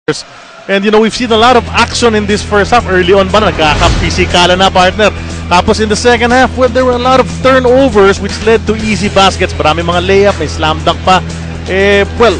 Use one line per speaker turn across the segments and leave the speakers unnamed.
And you know, we've seen a lot of action in this first half. Early on ba, nagkaka-pisikalan na, partner. Tapos in the second half, well, there were a lot of turnovers which led to easy baskets. Marami mga layup, may slam dunk pa. Well,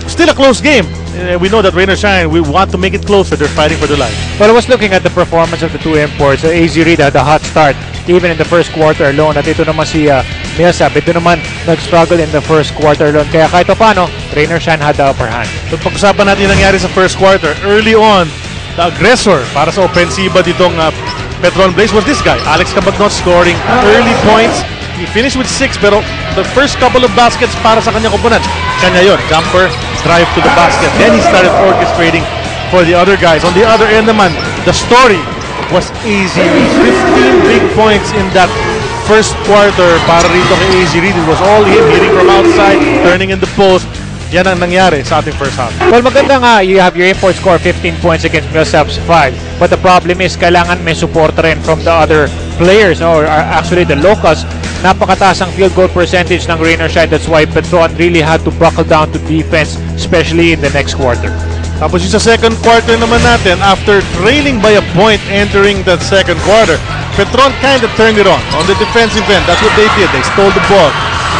still a close game. We know that Rain or Shine, we want to make it closer. They're fighting for their life.
Well, I was looking at the performance of the two imports. AZ Reed had a hot start even in the first quarter alone. At ito naman si Millsap, ito naman nag-struggle in the first quarter alone. Kaya kahit paano, Rain or Shine had the upper hand.
So pag-usapan natin yung nangyari sa first quarter. Early on, the aggressor para sa ofensiba ditong Petron Blaze was this guy, Alex Cabagnot, scoring early points. He finished with 6, pero the first couple of baskets para sa kanyang komponent, kanya yun, jumper, drive to the basket. Then he started orchestrating for the other guys. On the other end naman, the story was easy. 15 big points in that first quarter para rito kay AZ Reed. It was all him, hitting from outside, turning in the post. Yan ang nangyari sa ating first half.
Well, maganda nga, you have your import score 15 points against Millsap's 5. But the problem is, kailangan may support rin from the other players, or actually the locals. Napakataas ang field goal percentage ng Rain or Shine. That's why Petron really had to buckle down to defense, especially in the next quarter.
Tapos yung sa second quarter naman natin, after trailing by a point entering that second quarter, Petron kind of turned it on the defensive end. That's what they did. They stole the ball.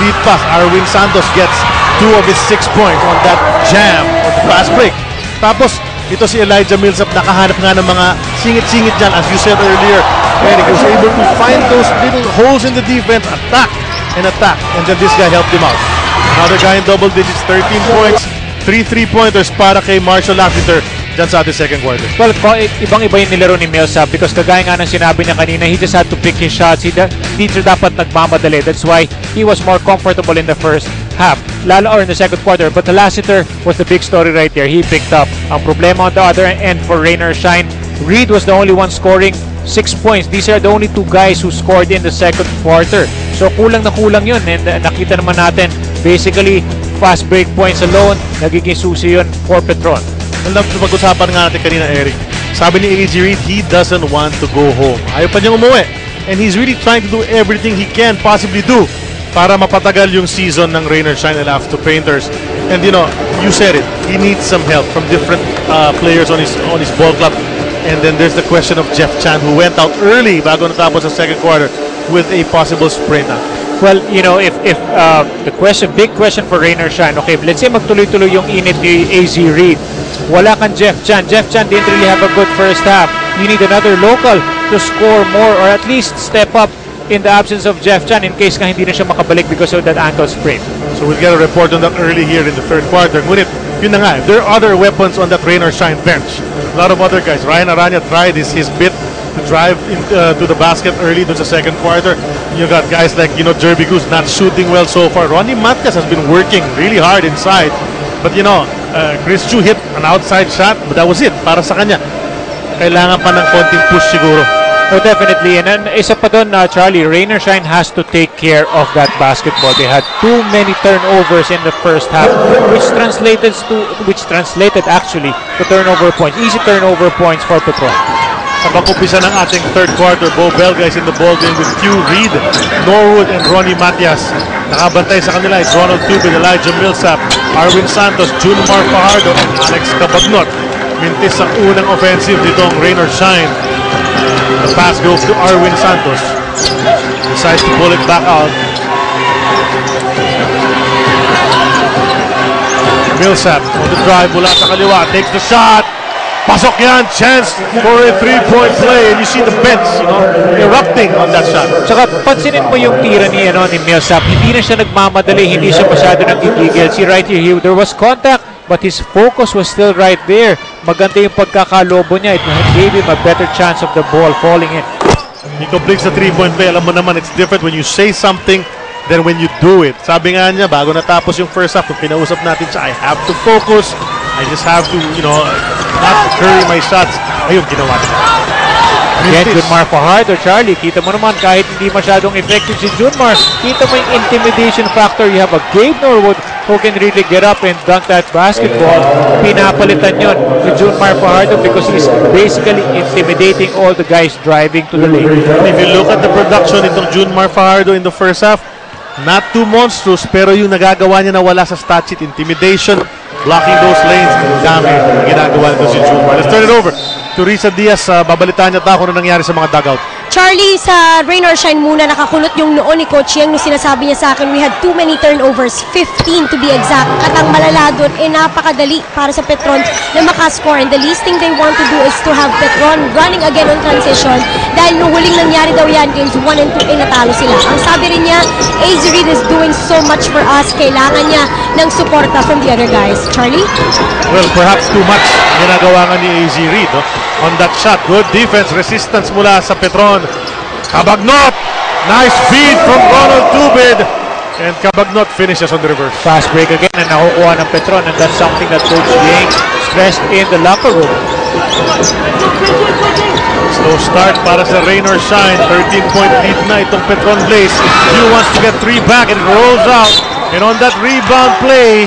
Lead pass. Arwin Santos gets 2 of his 6 points on that jam or the fast break. Tapos, ito si Elijah Millsap, nakahanap nga ng mga singit-singit dyan, as you said earlier. Eric was able to find those little holes in the defense, attack, and then this guy helped him out. Another guy in double digits, 13 points, 3 3-pointers para kay Marshall Lassiter dyan sa ating second quarter.
Well, ibang-iba yung nilaro ni Millsap because kagaya nga ng sinabi niya kanina, he just had to pick his shots. Hindi siya dapat nagmamadali. That's why he was more comfortable in the first half, lalo or in the second quarter. But the Lassiter was the big story right there. He picked up. Ang problema on the other end for Rain or Shine, Reed was the only one scoring 6 points. These are the only 2 guys who scored in the second quarter. So kulang na kulang yun. And nakita naman natin, basically, fast break points alone, nagiging susi yun for Petron.
Ang pag-usapan nga natin kanina, Eric. Sabi ni AZ Reed, he doesn't want to go home. Ayaw pa niyang umuwi. And he's really trying to do everything he can possibly do para mapatagal yung season ng Rain or Shine Elasto Painters. And you know, you said it, he needs some help from different players on his ball club. And then there's the question of Jeff Chan, who went out early bago natapos sa second quarter with a possible sprain.
Well, you know, if the big question for Rain or Shine, okay, let's say magtuloy-tuloy yung init ni AZ Reed. Wala kang Jeff Chan. Jeff Chan didn't really have a good first half. You need another local to score more or at least step up in the absence of Jeff Chan in case nga hindi na siya makabalik because of that ankle sprain.
So we'll get a report on that early here in the third quarter. Ngunit, yun na nga, there are other weapons on that Rain or Shine bench. A lot of other guys. Ryan Aranya tried his bit to drive to the basket early to the second quarter. You got guys like, you know, Jerby Goose not shooting well so far. Ronnie Matias has been working really hard inside. But you know, Chris Chu hit an outside shot, but that was it para sa kanya. Kailangan pa ng konting push siguro.
Oh, definitely. And then, isa pa doon, Charlie, Rain or Shine has to take care of that basketball. They had too many turnovers in the first half, which translated actually to turnover points. Easy turnover points for Petron.
Sa pag-umpisa ng ating third quarter, Bo Belga is in the ball game with Q Reed, Norwood, and Ronnie Matias. Nakabantay sa kanila is Ronald Tubin, Elijah Millsap, Arwin Santos, Junmar Fajardo, and Alex Cabagnot. Mintis ang unang offensive ditong Rain or Shine. The pass goes to Arwin Santos. Decides to pull it back out. Millsap on the drive mula sa kaliwa. Takes the shot. Pasok yan. Chance for a 3-point play. And you see the bench, you know, erupting on that shot.
Tsaka pansinin mo yung tira ni Millsap. Hindi na siya nagmamadali. Hindi siya masyado nagigigil. See right here, there was contact, but his focus was still right there. Maganda yung pagkakalobo niya. It gave him a better chance of the ball falling in.
He completes the 3-point play. Alam mo naman, it's different when you say something than when you do it. Sabi nga niya, bago natapos yung first half, kung kinausap natin siya, I have to focus. I just have to, you know, not hurry my shots. Ayun, ginawa niya.
Again, Junmar Fajardo, Charlie, kita mo naman kahit hindi masyadong effective si Junmar, kita mo yung intimidation factor. You have a Gabe Norwood who can really get up and dunk that basketball. Pinapalitan yun ni Junmar Fajardo because he's basically intimidating all the guys driving to the lane.
If you look at the production itong Junmar Fajardo in the first half, not too monstrous, pero yung nagagawa niya na wala sa stat sheet, intimidation, blocking those lanes. Dami ang ginagawa nito si Junmar. Let's turn it over to Risa Diaz. Babalitaan niya kung ano nangyari sa mga dugout.
Charlie, sa rain or shine muna, nakakulot yung noon ni Coach Yang nung sinasabi niya sa akin, we had too many turnovers, 15 to be exact. At ang malala doon, napakadali para sa Petron na makascore. And the least thing they want to do is to have Petron running again on transition. Dahil nung huling nangyari daw yan, games 1 and 2, natalo sila. Ang sabi rin niya, AZ Reed is doing so much for us. Kailangan niya ng suporta from the other guys. Charlie?
Well, perhaps too much ginagawa nga ni AZ Reed on that shot. Good defense, resistance mula sa Petron. Cabagnot! Nice feed from Ronald Tubid. And Cabagnot finishes on the reverse.
Fast break again and nakukuha ng Petron, and that's something that Coach Yang stressed in the locker room.
Slow start para sa rain or shine. 13-point lead na itong Petron Blaze. Yu wants to get 3 back and it rolls out. And on that rebound play,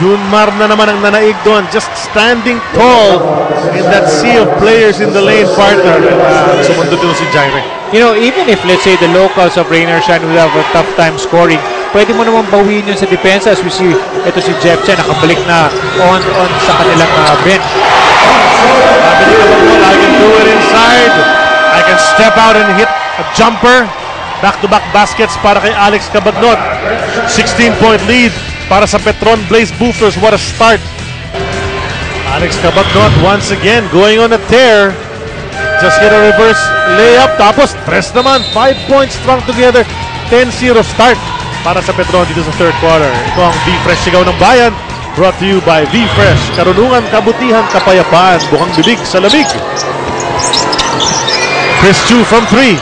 Junmar na naman ang nanaig doon, just standing tall in that sea of players in the lane, partner. Sumundo doon si Jaire.
You know, even if let's say the locals of Rain or Shine will have a tough time scoring, pwede mo naman bawiin yun sa depensa, as we see, ito si Jeff Chen, nakabalik na on sa kanilang bench.
I can do it inside. I can step out and hit a jumper. Back-to-back baskets para kay Alex Cabagnot. 16-point lead para sa Petron Blaze Boosters. What a start. Alex Cabagnot once again going on a tear. Just hit a reverse layup. Tapos, tres naman. 5 points strung together. 10-0 start para sa Petron dito sa third quarter. Ito ang V-Fresh Sigaw ng Bayan. Brought to you by V-Fresh. Karunungan, kabutihan, kapayapaan. Bukang bibig sa lamig. Chris Chu from 3.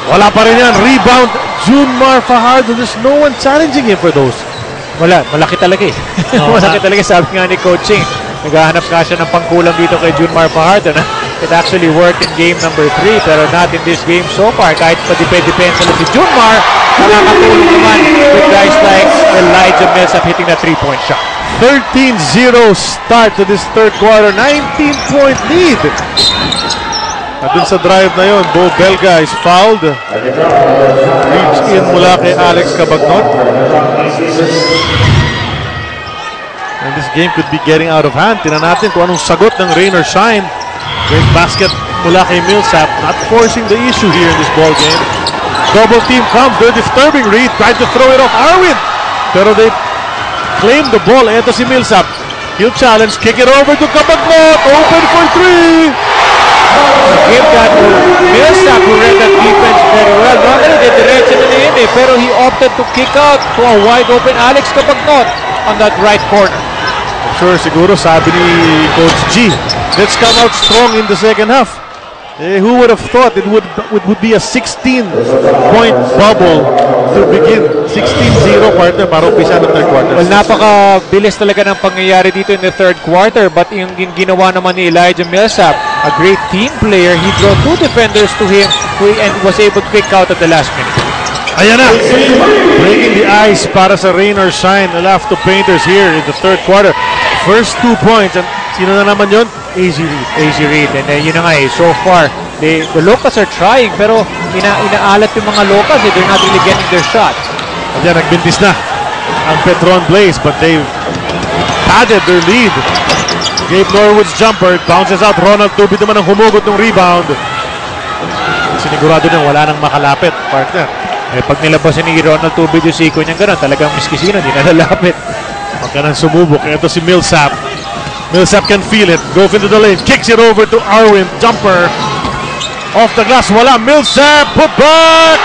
Wala pa rin yan. Rebound. Junmar Fajardo. There's no one challenging him for those.
Wala, malaki talaga eh. Malaki talaga, sabi nga ni Coaching. Naghahanap nga siya ng pangkulang dito kay Junmar Fajardo na it actually worked in game number 3 pero not in this game so far. Kahit pa depensa na si Junmar, nakakatulong naman with guys like Elijah Millsap hitting that 3-point shot.
13-0 start to this third quarter. 19-point lead. At dun sa drive na yun, Bo Belga is fouled. Reach in mula kay Alex Cabagnot. And this game could be getting out of hand. Tingnan natin kung anong sagot ng rain or shine. Great basket mula kay Millsap. Not forcing the issue here in this ball game. Double team comes. They're disturbing Reed. Tried to throw it off Arwin. Pero they claim the ball. Ito si Millsap. He'll challenge. Kick it over to Cabagnot. Open for 3.
Give that to Millsap, who read that defense very well. Normally, diretso na yun eh, pero he opted to kick out to a wide open Alex Cabagnot on that right corner.
Sure, siguro sabi ni Coach G, let's come out strong in the second half. Who would have thought it would be a 16-point bubble to begin? 16-0 quarter para umpisa ng third quarter.
Well, napaka-bilis talaga ng pangyayari dito in the third quarter, but yung ginawa naman ni Elijah Millsap, a great team player, he drew 2 defenders to him and was able to kick out at the last minute.
Ayan na! Breaking the ice para sa rain or shine. Elasto Painters here in the third quarter. First 2 points. And sino na naman yun? AZ Reed.
AZ Reed. And yun na nga eh, so far, the Locals are trying, pero inaalat yung mga Locals eh. They're not really getting their shot.
At yan, nagbintis na ang Petron Blaze, but they've padded their lead. Gabe Norwood's jumper, it bounces out. Ronald Tubid naman ang humugot ng rebound. Sinigurado na wala nang makalapit, partner.
Eh, pag nilabasan ni Ronald Tubid yung siko niya gano'n, talagang miskisino, di nalalapit.
Huwag ka nang sumubok. Ito si Millsap. Millsap can feel it. Goes into the lane. Kicks it over to Arwin. Jumper. Off the glass. Wala. Millsap. Put back.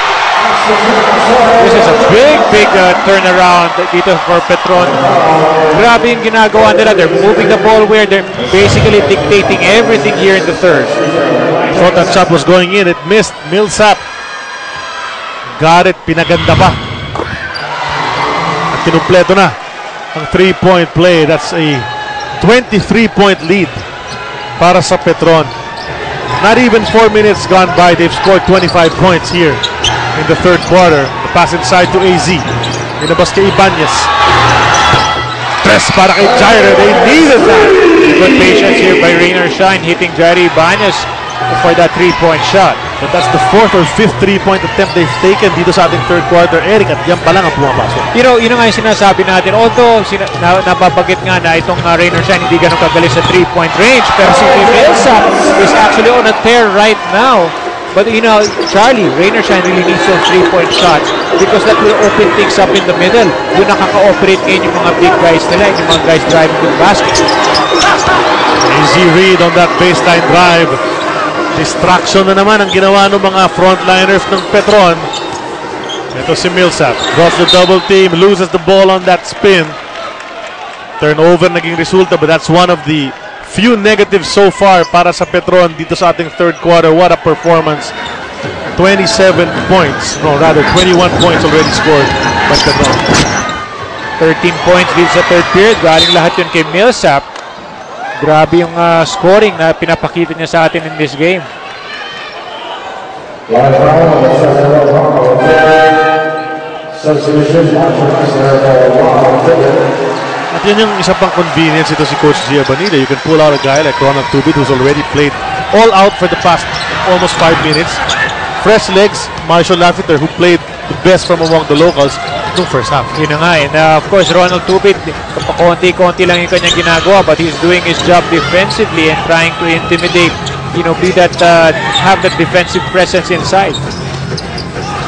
This is a big turnaround dito for Petron. Grabe yung ginagawa nila. They're moving the ball where they're basically dictating everything here in the third.
Thought that shot was going in. It missed. Millsap got it. Pinaganda pa. At kinumpleto na ang 3-point play. That's a 23-point lead para sa Petron. Not even 4 minutes gone by. They've scored 25 points here in the third quarter. The pass inside to AZ. Inabas kay Ibanez. Tres para kay Jaire. They needed that.
Good patience here by Rain or Shine, hitting Jaire Ibanez for that 3-point shot.
But that's the 4th or 5th 3-point attempt they've taken dito sa ating third quarter, Eric, at yan pa lang ang pumapasok.
Yun nga yung sinasabi natin. Although, napapagit nga na itong Rain or Shine hindi ganun kagaling sa 3-point range, pero si Millsap is actually on a tear right now. But Charlie, Rain or Shine really needs those 3-point shots because that will open things up in the middle. Yung nakaka-operate ngayon yung mga big guys nila, yung mga guys driving to the basket.
Easy read on that baseline drive. Distraction na naman ang ginawa ng mga frontliners ng Petron. Ito si Millsap. Drops the double team, loses the ball on that spin. Turnover naging resulta, but that's one of the few negatives so far para sa Petron dito sa ating third quarter. What a performance. 27 points. No, rather 21 points already scored by Petron.
13 points dito sa third period. Galing lahat yun kay Millsap. Grabe yung scoring na pinapakita niya sa atin in this game.
At yun yung isa pang convenience ito si Coach Gia Bonilla. You can pull out a guy like Ronald Tubit who's already played all out for the past almost 5 minutes. Fresh legs, Marshall Laffiter who played the best from among the locals nung first half.
Yun na nga. And of course, Ronald Tubit, konti-konti lang yung kanyang ginagawa, but he's doing his job defensively and trying to intimidate, be that, have that defensive presence inside.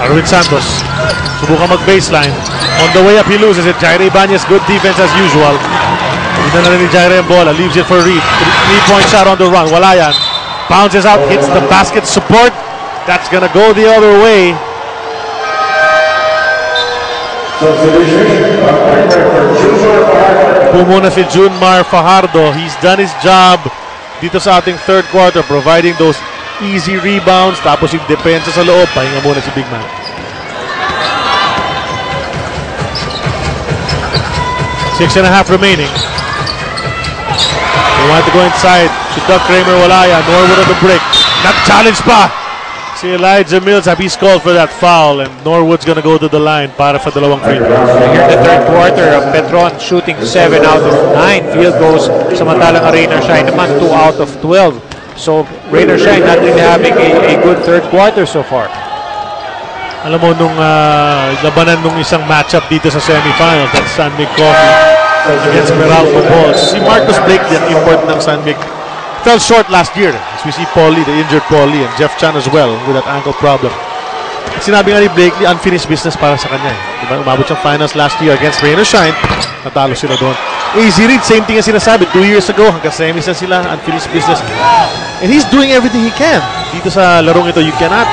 Arwin Santos, subukan mag-baseline. On the way up, he loses it. Jaire Ibanez, good defense as usual. Hindi na rin ni Jaire ang bola. Leaves it for Reed. 3-point shot on the run. Wala yan. Bounces out, hits the basket support. That's gonna go the other way. Pumuna si Junmar Fajardo. He's done his job dito sa ating third quarter, providing those easy rebounds. Tapos yung depensa sa loob, pahinga muna si Big Man. Six and a half remaining. They want to go inside. Si Doug Kramer, wala yan. Norwood on the break. Nag-challenge pa si Elijah Millsap. He's called for that foul, and Norwood's gonna go to the line para sa dalawang free throws.
Here in the third quarter, Petron shooting 7 out of 9 field goals. Samantalang Rain or Shine naman 2 out of 12. So Rain or Shine not really having a good third quarter so far.
Alam mo, nung labanan nung isang matchup dito sa semifinals, that's San Mig Coffee against Meralco Bulls. Si Marcus Blakely, ang import ng San Mig, fell short last year. As we see Paulie, the injured Paulie, and Jeff Chan as well with that ankle problem. At sinabi nga ni Blakely, unfinished business para sa kanya. Diba? Umabot siyang finals last year against Rain or Shine. Natalo sila doon. Easy Reed, same thing ang sinasabi. 2 years ago, hanggang semis na sila, unfinished business. And he's doing everything he can. Dito sa larong ito, you cannot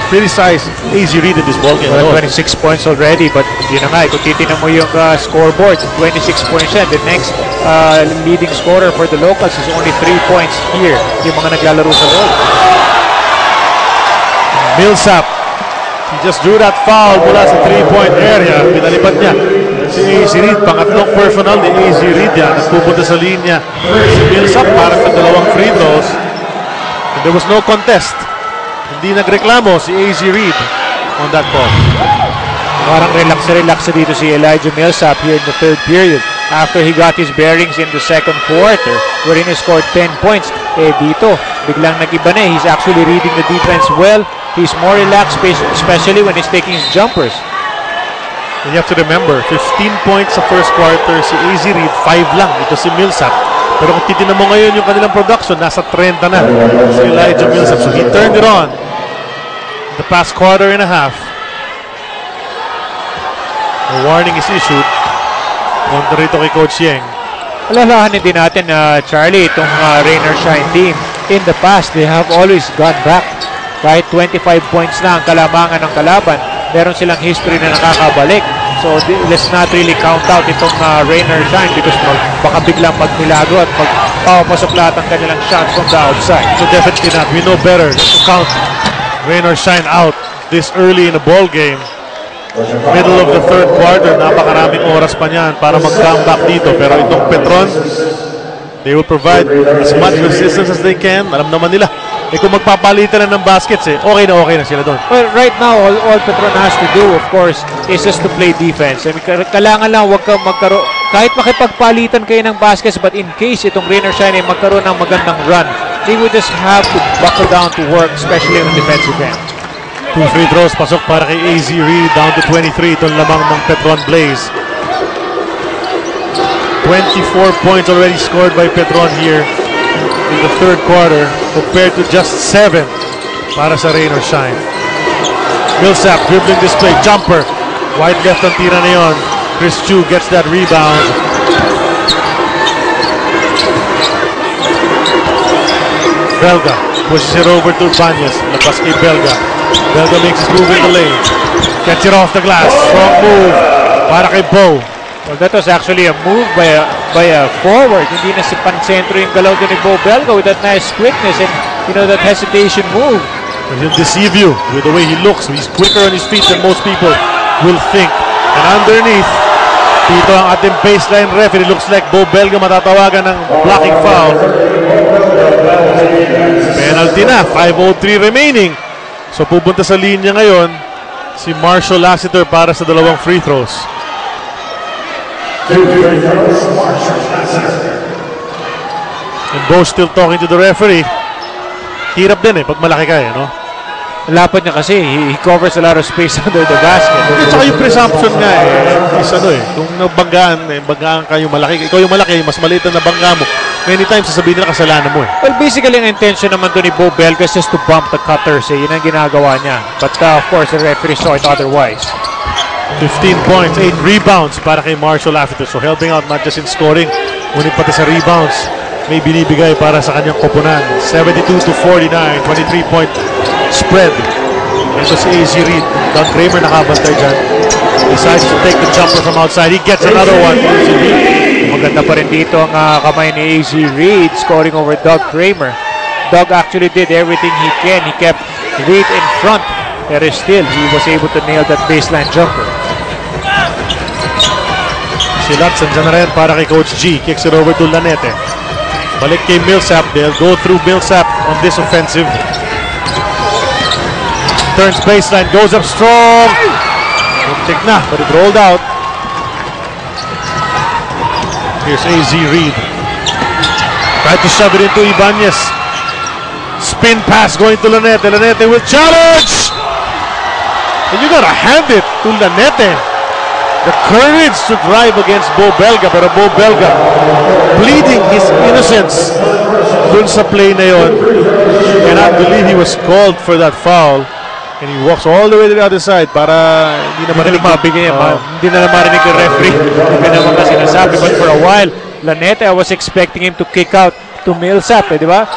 criticize Easy Reed in this ballgame.
Well, 26 points already, but yun na nga, kung titignan mo yung scoreboard, 26 points siya. The next leading scorer for the locals is only 3 points here, yung mga naglalaro sa loob.
Millsap, he just drew that foul mula sa 3-point area. Pinalipat niya si Easy Reed. Pangatlong personal ni Easy Reed yan. Nagpupunta sa linya si Millsap para sa dalawang free throws. And there was no contest. Hindi nagreklamo si Easy Reed on that ball.
Parang relax dito si Elijah Millsap here in the third period after he got his bearings in the second quarter wherein he scored 10 points. Dito, biglang nag-iba na. He's actually reading the defense well. He's more relaxed, especially when he's taking his jumpers.
And you have to remember, 15 points sa first quarter si Easy Reed, 5 lang. Ito si Millsap. Pero kung titignan mo ngayon yung kanilang production, nasa 30 na si Elijah Millsap. So he turned it on the past quarter and a half. A warning is issued. Kontra rito kay Coach Yeng.
Alalahanin din natin na Charlie, itong Rain or Shine team, in the past, they have always gone back. Kahit 25 points na ang kalamangan ng kalaban, meron silang history na nakakabalik. So let's not really count out itong Rain or Shine because baka biglang magmilagro at magpapasok lahat ang kanilang shots from the outside.
So definitely not. We know better to count Rain or Shine out this early in the ball game. Middle of the third quarter, napakaraming oras pa niyan para mag-comeback dito. Pero itong Petron, they will provide as much resistance as they can. Alam naman nila, kung magpapalitan na ng baskets, okay na sila doon.
Well, right now, all Petron has to do, of course, is just to play defense. I mean, kailangan lang huwag kang magkaroon, kahit makipagpalitan kayo ng baskets, but in case itong Rain or Shine ay magkaroon ng magandang run, He would just have to buckle down to work, especially on the defensive end.
2 free throws, pasok para kay AZ Reed, down to 23. Itong lamang ng Petron Blaze. 24 points already scored by Petron here in the third quarter compared to just 7 para sa rain or shine. Millsap, dribbling display, jumper. Wide left ang tira na yun. Chris Chu gets that rebound. Belga pushes it over to Banyas. Lapas kay Belga. Belga makes his move in the lane. Gets it off the glass. Strong move para kay Bo.
Well, that was actually a move by a forward. Hindi na si Pansentro yung galaw doon ni Bo Belga with that nice quickness and, you know, that hesitation move.
He'll deceive you with the way he looks. He's quicker on his feet than most people will think. And underneath, dito ang ating baseline referee. Looks like Bo Belga matatawagan ng blocking foul. Penalty na. 5:03 remaining. So pupunta sa linya ngayon si Marshall Lassiter para sa dalawang free throws. And Bo still talking to the referee. Hirap din pag malaki ka no?
Lapad niya kasi, he covers a lot of space under the basket.
At saka yung presumption nga is kung banggaan ka yung malaki, ikaw yung malaki, mas maliit na bangga mo, many times sasabihin nila kasalanan mo
Well, basically, ang intention naman doon ni Bo Belga is just to bump the cutters yun ang ginagawa niya. But of course, the referee saw it otherwise.
15 points, 8 rebounds para kay Marshall Lassiter. So helping out not just in scoring, ngunit pati sa rebounds, may binibigay para sa kanyang koponan. 72-49, 23-point spread. Ito si AZ Reed. Doug Kramer nakabantay dyan. Decides to take the jumper from outside. He gets another one.
Maganda pa rin dito ang kamay ni AZ Reed scoring over Doug Kramer. Doug actually did everything he can. He kept Reed in front. Pero still, he was able to nail that baseline jumper.
Si Lutz andyan na rin para kay Coach G. Kicks it over to Lanete. Balik kay Millsap. They'll go through Millsap on this offensive. Turns baseline, goes up strong. Muntik na, but it rolled out. Here's AZ Reed. Tried to shove it into Ibanez. Spin pass going to Lanete. Lanete will challenge! And you gotta hand it to Lanete. The courage to drive against Bo Belga, pero Bo Belga pleading his innocence dun sa play na yun. Cannot believe he was called for that foul. And he walks all the way to the other side para hindi na marinig
hindi na marinig yung referee. Hindi naman kasi nasabi. But for a while, Lanete, I was expecting him to kick out to Millsap, di ba?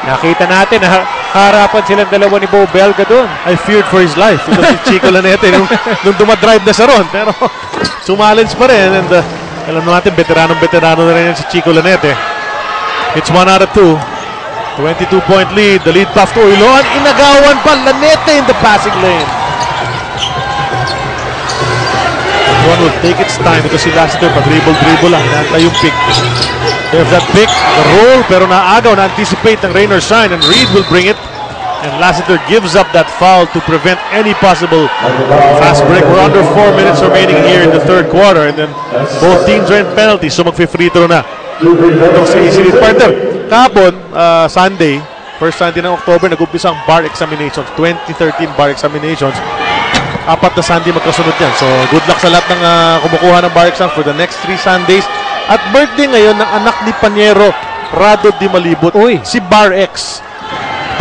Nakita natin na harapan silang dalawa ni Bo Belga doon.
I feared for his life. Ito si Chico Lanete nung dumadrive na siya ron. Pero challenge pa rin. And alam natin, veteranong-veterano na rin si Chico Lanete. It's 1 out of 2. 22-point lead. The lead pass to Iloan. Inagawan pa Lanete in the passing lane. One will take its time. Ito si Lassiter. Pag-dribble lang. Hinantay yung pick. There's that pick. The roll. Pero naagaw. Na-anticipate ng rain or shine. And Reed will bring it. And Lassiter gives up that foul to prevent any possible fast break. We're under 4 minutes remaining here in the third quarter. And then both teams are in penalties. So mag-free throw na. Itong si AZ Reed. Partner, kahapon, Sunday, first Sunday ng October, nag-umpisa ang bar examinations, 2013 bar examinations. 4 na Sunday magkasunod yan. So, good luck sa lahat ng kumukuha ng bar exams for the next 3 Sundays. At birthday ngayon ng anak ni Panyero, Rado Di Malibot, si Bar X.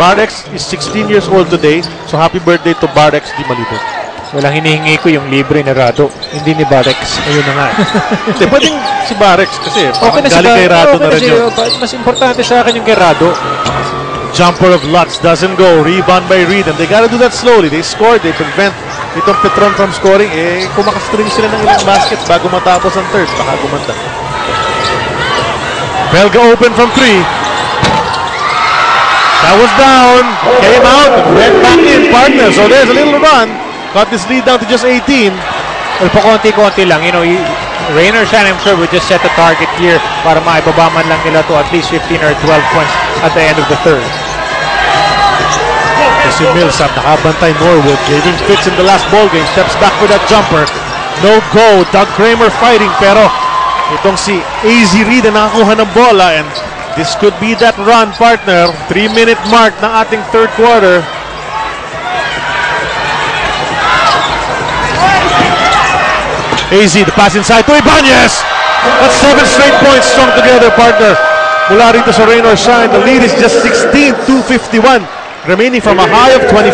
Bar X is 16 years old today. So, happy birthday to Bar X Di Malibot.
Walang hinihingi ko yung libre na Rado, hindi ni Barex.
Ayun na nga. Hindi, pwedeng si Barex kasi
okay na
galing kay Rado na rin yun.
Mas importante sa akin yung kay Rado.
Jumper of Lutz doesn't go. Rebound by Reed. And they gotta do that slowly. They scored. They prevent itong Petron from scoring. Kumakastring sila ng ilang baskets bago matapos ang third. Baka gumanda. Belga open from 3. That was down. Came out. Went back in, partner. So there's a little run. Got this lead down to just 18.
Well, pakonti-konti lang. You know, rain or shine, I'm sure would just set a target here para maibaba man lang nila to at least 15 or 12 points at the end of the third.
Si Millsap nakabantay Norwood. Jaden Fitz in the last ball game. Steps back for that jumper. No go. Doug Kramer fighting pero itong si AZ Reed na nakakuha ng bola and This could be that run, partner. 3-minute mark ng ating third quarter. AZ, the pass inside to Ibanez. That's 7 straight points strung together, partner. Mula rito sa rain or shine, the lead is just 16-51, remaining from a high of 25.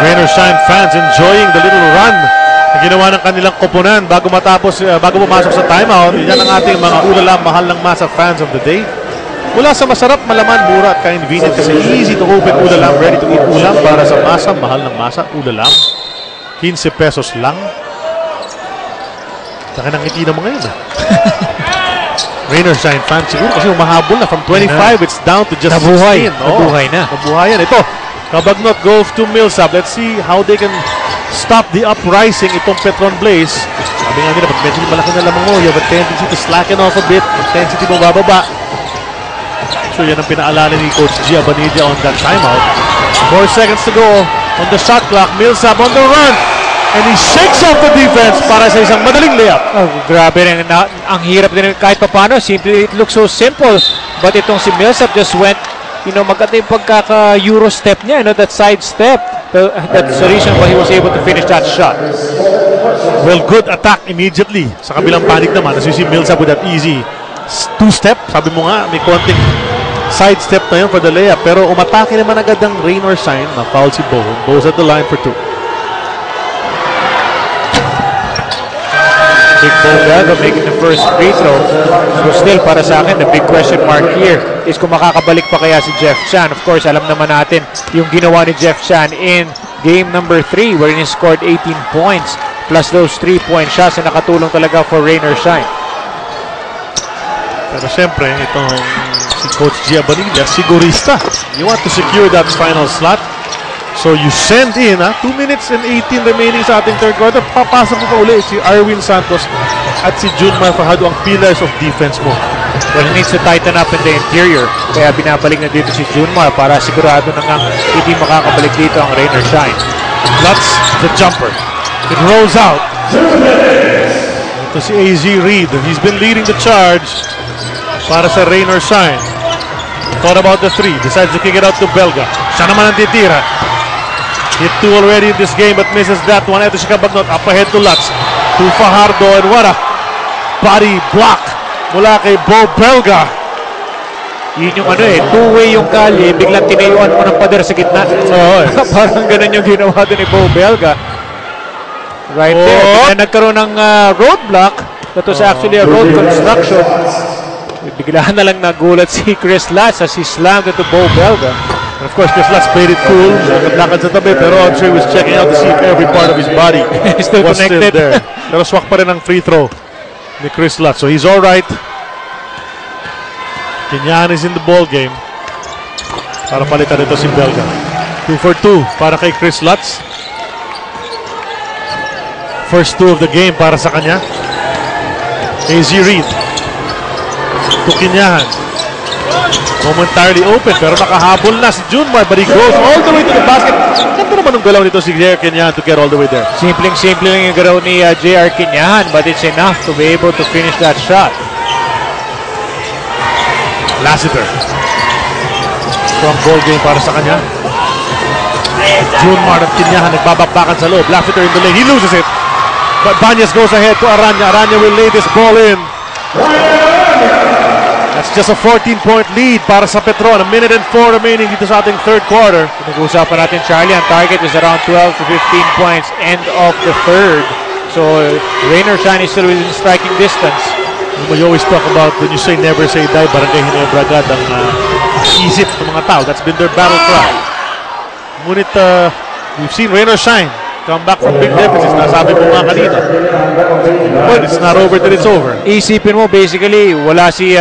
Rain or shine fans enjoying the little run na ginawa ng kanilang koponan bago pumasok sa timeout. Yan ang ating mga ulalam, mahal ng masa fans of the day. Mula sa masarap, malaman, mura at convenient kasi easy to open ulalam, ready to eat ulam para sa masa, mahal ng masa, ulalam. 15 pesos lang. Saka nang ngiti naman ngayon. Rain or shine fans siguro kasi umahabol na from 25, it's down to just 16.
Nabuhay na.
Nabuhay yan. Ito, Kabagnot goes to Millsap. Let's see how they can stop the uprising itong Petron Blaze. Sabi nga nila, pag medyo malaki na lamang mo, you have a tendency to slacken off a bit. Intensity mo bababa. So yan ang pinaalala ni Coach G. Abanidia on that timeout. 4 seconds to go on the shot clock. Millsap on the run. And he shakes off the defense para sa isang madaling layup.
Oh, grabe rin. Ang hirap din kahit papano. Simply, it looks so simple. But itong si Millsap just went, maganda yung pagkaka-Euro step niya, that side step. That's the reason why he was able to finish that shot.
Well, good attack immediately. Sa kabilang panig naman, as you see Millsap with that easy two-step. Sabi mo nga, may konting side step na yun for the layup. Pero umatake naman agad ang rain or shine. Na-foul si Bowen. Bowen's at the line for 2.
Big Bowen making the first free throw. So still, para sa akin, the big question mark here is kung makakabalik pa kaya si Jeff Chan. Of course, alam naman natin yung ginawa ni Jeff Chan in game number 3 wherein he scored 18 points plus those 3-point shots na nakatulong talaga for rain or shine.
Pero siyempre, itong si Coach Giovanilla, sigurista. You want to secure that final slot. So you send in, 2 minutes and 18 remaining sa ating third quarter. Papasok mo pa uli si Arwin Santos at si Junmar Fajardo, ang pillars of defense mo.
Well, he needs to tighten up in the interior. Kaya binabalik na dito si Junmar para sigurado na nga hindi makakabalik dito ang rain or shine.
Lutz, the jumper. It rolls out. Ito si AZ Reed. He's been leading the charge para sa rain or shine. Thought about the 3. Decides to kick it out to Belga. Siya naman ang titira. Hit 2 already in this game but misses that one. Ito si Kabagnot. Up ahead to Lutz. To Fajardo and what a body block mula kay Bo Belga.
Yun yung two-way yung kalye, biglang tinayuan mo ng pader sa gitna. Parang ganun yung ginawa doon ni Bo Belga. Right there. Biglang nagkaroon ng roadblock. That was actually a road construction. Biglaan na lang nagulat si Chris Lutz as he slammed into Bo Belga.
And of course, Chris Lutz played it cool. Lakad sa tabi, pero I'm sure he was checking out to see if every part of his body
still
was
connected.
Still there. Pero swak pa rin ang free throw ni Chris Lutz. So he's alright. Kinyan is in the ball game. Para palitan ito si Belga. 2 for 2 para kay Chris Lutz. First 2 of the game para sa kanya. AZ Reed. To Kinyahan. Momentarily open pero nakahabol na si Junmar but he goes all the way to the basket. Ganda naman ang galaw nito si J.R. Kinyahan to get all the way there.
Simpleng-simple lang yung galaw ni J.R. Kinyahan but it's enough to be able to finish that shot.
Lassiter. Strong ball game para sa kanya. Junmar at Kinyahan nagbabakbakan sa loob. Lassiter in the lane. He loses it. But Banyas goes ahead to Aranya. Aranya will lay this ball in. That's just a 14-point lead para sa Petron. 1 minute and 4 remaining dito sa ating third quarter.
Nag-uusapan natin, Charlie, ang target is around 12 to 15 points end of the third. So, rain or shine is still within striking distance.
You always talk about when you say never say die, barangay Hinebra agad ang isip ng mga tao. That's been their battle cry. Ngunit we've seen rain or shine come back from big deficits. Nasabi mo nga kanina. But it's not over till it's over.
Isipin mo, basically, wala si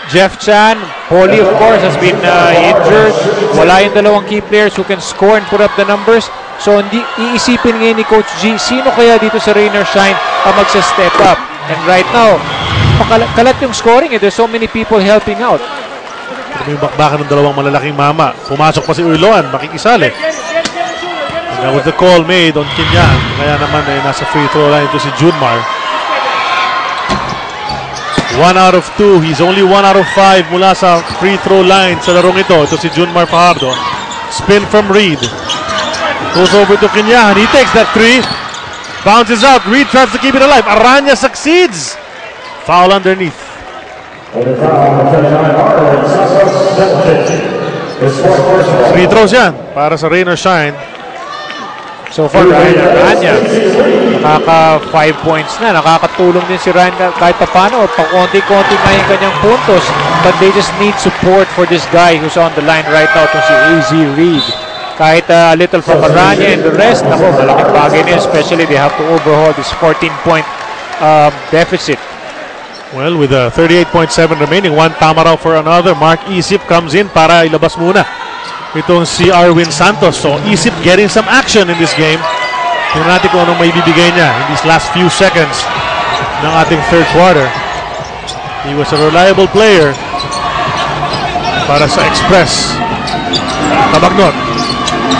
Jeff Chan. Paulie, of course, has been injured. Wala yung dalawang key players who can score and put up the numbers. So, iisipin ngayon ni Coach G, sino kaya dito sa rain or shine ang magsa-step up? And right now, kalat yung scoring. There's so many people helping out.
May bakbakan ng dalawang malalaking mama. Pumasok pa si Uloan, makikisali. That was the call made on Kinyan. Kaya naman nasa free throw line ito si Junmar. 1 out of 2. He's only 1 out of 5 mula sa free throw line sa larong ito. Ito si Junmar Fajardo. Spin from Reed. Goes over to Kinyahan. He takes that 3. Bounces out. Reed tries to keep it alive. Aranya succeeds. Foul underneath. Free throws yan para sa rain or shine.
So far, Ryan Aranya, nakaka 5 points na. Nakakatulong din si Ryan kahit paano. Pakonti-konti na yung kanyang puntos. But they just need support for this guy who's on the line right now, itong si AZ Reed. Kahit a little from Aranya and the rest, ako, malaking bagay niya. Especially they have to overhaul this 14-point deficit.
Well, with 38.7 remaining, one tama raw for another. Mark Isip comes in para ilabas muna itong si Arwin Santos. So Isip getting some action in this game. Tingnan natin kung anong may bibigay niya in these last few seconds ng ating third quarter. He was a reliable player para sa Express. Tabagnot.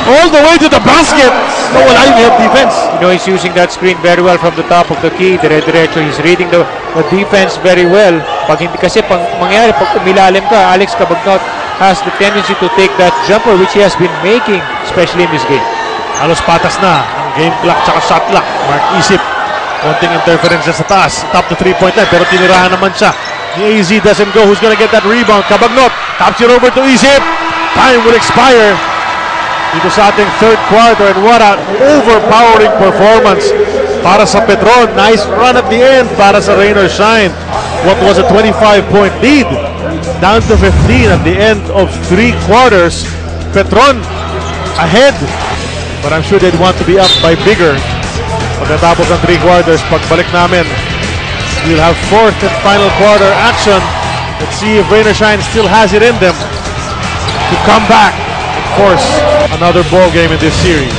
All the way to the basket! No, wala yung help defense.
You know, he's using that screen very well from the top of the key. Dire-diretso, he's reading the defense very well. Pag hindi kasi, mangyari, pag umilalim ka, Alex Cabagnot has the tendency to take that jumper which he has been making, especially in this game.
Halos patas na ang game clock tsaka shot clock. Mark Isip, konting interference sa taas. Top to 3-point line, pero tinirahan naman siya. The AZ doesn't go. Who's gonna get that rebound? Cabagnot, taps it over to Isip. Time will expire dito sa ating third quarter, and what an overpowering performance para sa Petron. Nice run at the end para sa rain or shine. What was a 25-point lead down to 15 at the end of 3 quarters. Petron ahead, but I'm sure they'd want to be up by bigger pagkatapos ng 3 quarters. Pagbalik namin, we'll have fourth and final quarter action. Let's see if rain or shine still has it in them to come back. Of course, another ball game in this series.